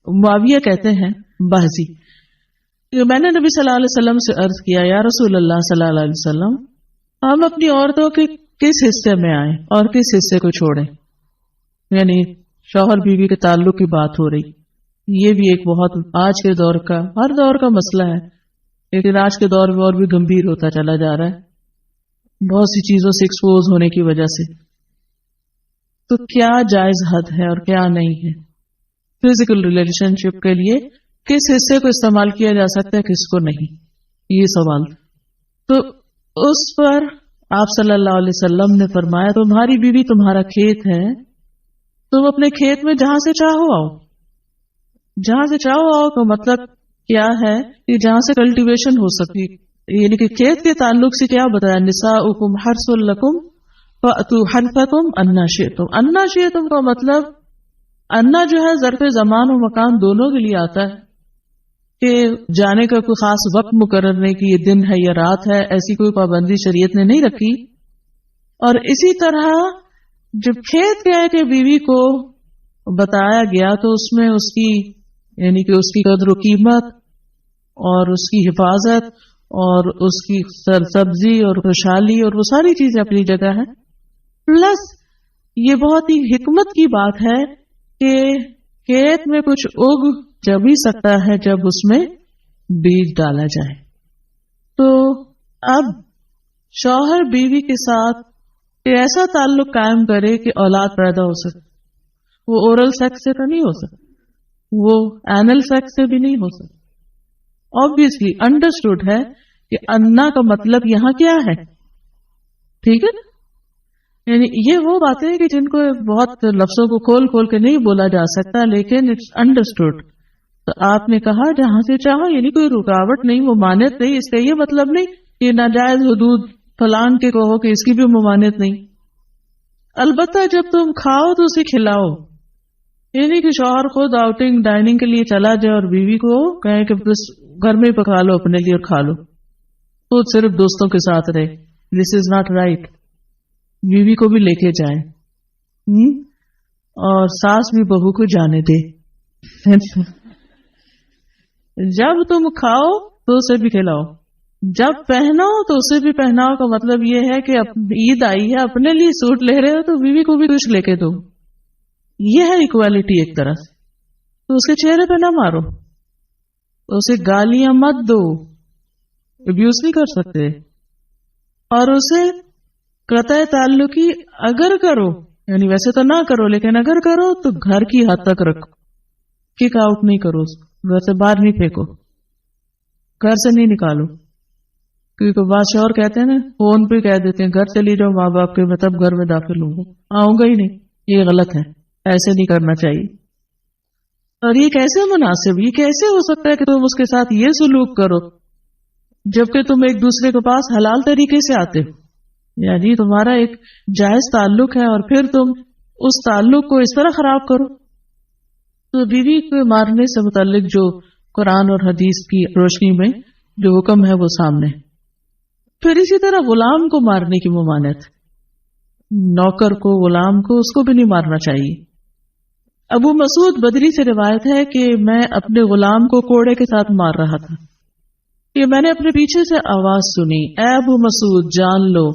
معاویہ کہتے ہیں بازی کہ میں نے نبی صلی اللہ علیہ وسلم سے عرض کیا یا رسول اللہ صلی اللہ علیہ وسلم ہم اپنی عورتوں کے کس حصے میں آئیں اور کس حصے کو چھوڑیں. یعنی شوہر بیوی کے تعلق کی بات ہو رہی. یہ بھی ایک بہت آج کے دور کا ہر دور کا مسئلہ ہے، لیکن آج کے دور میں اور بھی گمبھیر ہوتا چلا جا رہا ہے بہت سی چیزوں سے ایکسپوز ہونے کی وجہ سے. تو کیا جائز حد ہے اور کیا نہیں ہے؟ فزیکل ریلیشن شپ کے لیے کس حصے کو استعمال کیا جا سکتا ہے کس کو نہیں، یہ سوال. تو اس پر آپ صلی اللہ علیہ وسلم نے فرمایا تمہاری بیوی تمہارا کھیت ہے، تم اپنے کھیت میں جہاں سے چاہو آؤ. جہاں سے چاہو آؤ کا مطلب کیا ہے کہ جہاں سے کلٹیویشن ہو سکتی، یعنی کہ کھیت کے تعلق سے کیا بتایا نساؤکم حرث لکم فأتوا حرثکم انا شئتم. انا شئتم کا مطلب انا جو ہے ظرف زمان و مکان دونوں کے لیے آتا ہے کہ جانے کا کوئی خاص وقت مقرر نہیں کہ یہ دن ہے یا رات ہے، ایسی کوئی پابندی شریعت نے نہیں رکھی. اور اسی طرح جب کھیت کیا ہے کہ بیوی کو بتایا گیا تو اس میں اس کی یعنی کہ اس کی قدر و قیمت اور اس کی حفاظت اور اس کی سرسبزی اور خوشحالی اور وہ ساری چیزیں اپنی جگہ ہیں. پلس یہ بہت ہی حکمت کی بات ہے کہ کھیت میں کچھ اگ جب ہی سکتا ہے جب اس میں بیج ڈالا جائے. تو اب شوہر بیوی کے ساتھ ایسا تعلق قائم کرے کہ اولاد پیدا ہو سکے. وہ اورل سیکس سے تو نہیں ہو سکتا، وہ اینل سیکس سے بھی نہیں ہو سکتا. obviously understood ہے کہ انا کا مطلب یہاں کیا ہے، ٹھیک ہے نا. یعنی یہ وہ باتیں کہ جن کو بہت لفظوں کو کھول کھول کے نہیں بولا جا سکتا، لیکن اٹس انڈرسٹوڈ. تو آپ نے کہا جہاں سے چاہو، یعنی کوئی رکاوٹ نہیں، ممانعت نہیں. اس کا یہ مطلب نہیں کہ ناجائز حدود فلان کے کہو کہ اس کی بھی ممانعت نہیں. البتہ جب تم کھاؤ تو اسے کھلاؤ. یعنی کہ شوہر خود آؤٹنگ ڈائننگ کے لیے چلا جائے اور بیوی کو کہے کہ بس گھر میں پکا لو اپنے لیے اور کھا لو، خود صرف دوستوں کے ساتھ رہے. دس از ناٹ رائٹ. بیوی کو بھی لے کے جائے اور ساس بھی بہو کو جانے دے. جب تم کھاؤ تو اسے بھی کھلاؤ، جب پہناؤ تو اسے بھی پہناؤ. کا مطلب یہ ہے کہ عید آئی ہے اپنے لیے سوٹ لے رہے ہو تو بیوی کو بھی کچھ لے کے دو. یہ ہے ایکوالٹی ایک طرح سے. تو اس کے چہرے پہ نہ مارو، اسے گالیاں مت دو، ابیوز نہیں کر سکتے. اور اسے قطع تعلقی اگر کرو، یعنی ویسے تو نہ کرو لیکن اگر کرو تو گھر کی حد تک رکھو. کک آؤٹ نہیں کرو، ویسے باہر نہیں پھینکو، گھر سے نہیں نکالو. کیونکہ بعض شوہر کہتے ہیں نا، فون پہ کہہ دیتے ہیں گھر چلی جاؤ ماں باپ کے، میں تب گھر میں داخل ہوں گا، آؤں گا ہی نہیں. یہ غلط ہے، ایسے نہیں کرنا چاہیے. اور یہ کیسے مناسب، یہ کیسے ہو سکتا ہے کہ تم اس کے ساتھ یہ سلوک کرو جبکہ تم ایک دوسرے کے پاس حلال طریقے سے آتے ہو. یعنی تمہارا ایک جائز تعلق ہے اور پھر تم اس تعلق کو اس طرح خراب کرو. تو بیوی کو مارنے سے متعلق جو قرآن اور حدیث کی روشنی میں جو حکم ہے وہ سامنے. پھر اسی طرح غلام کو مارنے کی ممانعت، نوکر کو، غلام کو، اس کو بھی نہیں مارنا چاہیے. ابو مسعود بدری سے روایت ہے کہ میں اپنے غلام کو کوڑے کے ساتھ مار رہا تھا کہ میں نے اپنے پیچھے سے آواز سنی، اے ابو مسعود جان لو.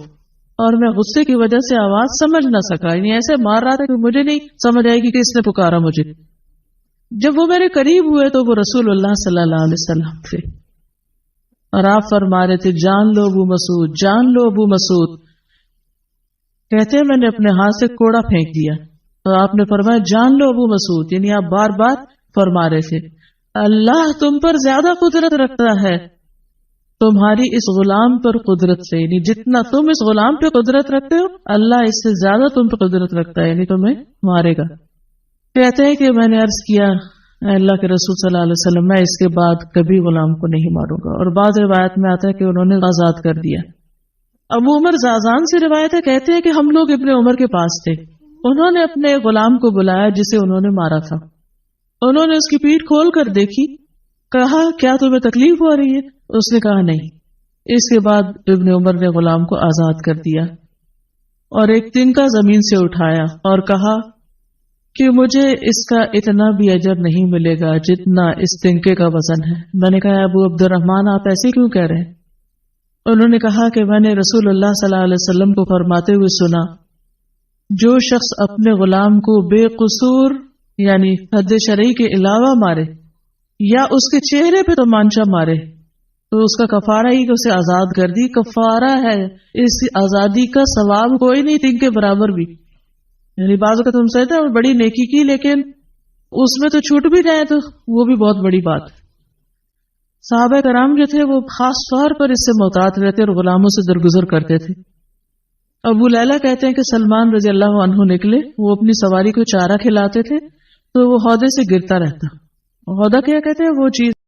اور میں غصے کی وجہ سے آواز سمجھ نہ سکا، یعنی ایسے مار رہا تھا کہ مجھے نہیں سمجھ آئے گی کہ اس نے پکارا مجھے. جب وہ میرے قریب ہوئے تو وہ رسول اللہ صلی اللہ علیہ وسلم تھے اور آپ فرما رہے تھے جان لو ابو مسعود، جان لو ابو مسعود. کہتے ہیں میں نے اپنے ہاتھ سے کوڑا پھینک دیا تو آپ نے فرمایا جان لو ابو مسعود. یعنی آپ بار بار فرما رہے تھے اللہ تم پر زیادہ قدرت رکھتا ہے تمہاری اس غلام پر قدرت سے، یعنی جتنا تم اس غلام پہ قدرت رکھتے ہو اللہ اس سے زیادہ تم پہ قدرت رکھتا ہے، یعنی تمہیں مارے گا. کہتے ہیں کہ میں نے عرض کیا اے اللہ کے رسول صلی اللہ علیہ وسلم میں اس کے بعد کبھی غلام کو نہیں ماروں گا. اور بعض روایت میں آتا ہے کہ انہوں نے آزاد کر دیا. ابو عمر زازان سے روایت ہے، کہتے ہیں کہ ہم لوگ ابن عمر کے پاس تھے، انہوں نے اپنے غلام کو بلایا جسے انہوں نے مارا تھا. انہوں نے اس کی پیٹھ کھول کر دیکھی، کہا کیا تمہیں تکلیف ہو رہی ہے؟ اس نے کہا نہیں. اس کے بعد ابن عمر نے غلام کو آزاد کر دیا اور ایک تنکا زمین سے اٹھایا اور کہا کہ مجھے اس کا اتنا بھی اجر نہیں ملے گا جتنا اس تنکے کا وزن ہے۔ میں نے کہا ابو عبد الرحمن آپ ایسے کیوں کہہ رہے ہیں؟ انہوں نے کہا کہ میں نے رسول اللہ صلی اللہ علیہ وسلم کو فرماتے ہوئے سنا، جو شخص اپنے غلام کو بے قصور یعنی حد شرعی کے علاوہ مارے یا اس کے چہرے پہ تومانچہ مارے تو اس کا کفارہ ہی کہ اسے آزاد کر دی، کفارہ ہے، اس آزادی کا ثواب کوئی نہیں تنگ کے برابر بھی۔ یعنی بعض اوقات تم سمجھتے ہیں بڑی نیکی کی لیکن اس میں تو چھوٹ بھی جائے تو وہ بھی بہت بڑی بات۔ صحابہ کرام جو تھے وہ خاص طور پر اس سے محتاط رہتے اور غلاموں سے درگزر کرتے تھے۔ ابو لیلہ کہتے ہیں کہ سلمان رضی اللہ عنہ نکلے، وہ اپنی سواری کو چارہ کھلاتے تھے تو وہ ہودے سے گرتا رہتا۔ ہودہ کیا کہتے ہیں؟ وہ چیز